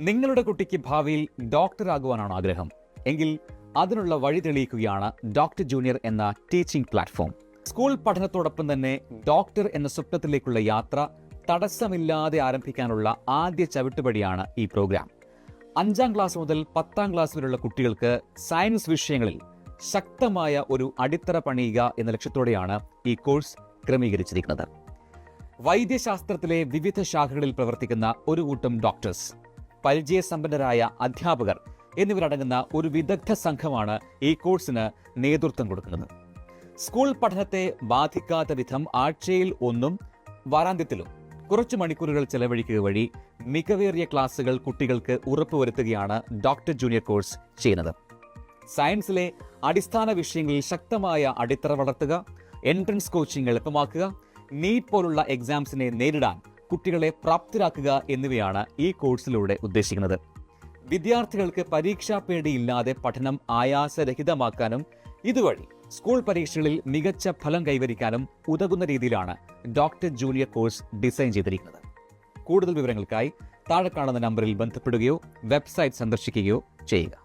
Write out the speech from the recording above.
നിങ്ങളുടെ കുട്ടിക്ക് ഭാവിയിൽ ഡോക്ടറാകുവാനാണ് ആഗ്രഹം എങ്കിൽ അതിനുള്ള വഴി തെളിയിക്കുകയാണ് ഡോക്ടർ ജൂനിയർ എന്ന ടീച്ചിംഗ് പ്ലാറ്റ്ഫോം. സ്കൂൾ പഠനത്തോടൊപ്പം തന്നെ ഡോക്ടർ എന്ന സ്വപ്നത്തിലേക്കുള്ള യാത്ര തടസ്സമില്ലാതെ ആരംഭിക്കാനുള്ള ആദ്യ ചവിട്ടുപടിയാണ് ഈ പ്രോഗ്രാം. 5ാം ക്ലാസ് മുതൽ 10ാം ക്ലാസ് വരെയുള്ള കുട്ടികൾക്ക് സയൻസ് വിഷയങ്ങളിൽ ശക്തമായ ഒരു അടിത്തറ പണിയുക എന്ന ലക്ഷ്യത്തോടെയാണ് ഈ കോഴ്സ് ക്രമീകരിച്ചിരിക്കുന്നത്. വൈദ്യശാസ്ത്രത്തിലെ വിവിധ ശാഖകളിൽ പ്രവർത്തിക്കുന്ന ഒരു കൂട്ടം ഡോക്ടേഴ്സ്, പരിചയസമ്പന്നരായ അധ്യാപകർ എന്നിവരടങ്ങുന്ന ഒരു വിദഗ്ധ സംഘമാണ് ഈ കോഴ്സിന് നേതൃത്വം കൊടുക്കുന്നത്. സ്കൂൾ പഠനത്തെ ബാധിക്കാത്ത വിധം ആഴ്ചയിൽ 1 വാരാന്ത്യത്തിലും കുറച്ചു മണിക്കൂറുകൾ ചെലവഴിക്കുക വഴി മികവേറിയ ക്ലാസുകൾ കുട്ടികൾക്ക് ഉറപ്പുവരുത്തുകയാണ് ഡോക്ടർ ജൂനിയർ കോഴ്സ് ചെയ്യുന്നത്. സയൻസിലെ അടിസ്ഥാന വിഷയങ്ങളിൽ ശക്തമായ അടിത്തറ വളർത്തുക, എൻട്രൻസ് കോച്ചിങ് എളുപ്പമാക്കുക, നീറ്റ് പോലുള്ള എക്സാംസിനെ നേരിടാൻ കുട്ടികളെ പ്രാപ്തരാക്കുക എന്നിവയാണ് ഈ കോഴ്സിലൂടെ ഉദ്ദേശിക്കുന്നത്. വിദ്യാർത്ഥികൾക്ക് പരീക്ഷാ പേടിയില്ലാതെ പഠനം ആയാസരഹിതമാക്കാനും ഇതുവഴി സ്കൂൾ പരീക്ഷകളിൽ മികച്ച ഫലം കൈവരിക്കാനും ഉതകുന്ന രീതിയിലാണ് ഡോക്ടർ ജൂനിയർ കോഴ്സ് ഡിസൈൻ ചെയ്തിരിക്കുന്നത്. കൂടുതൽ വിവരങ്ങൾക്കായി താഴെ കാണുന്ന നമ്പറിൽ ബന്ധപ്പെടുകയോ വെബ്സൈറ്റ് സന്ദർശിക്കുകയോ ചെയ്യുക.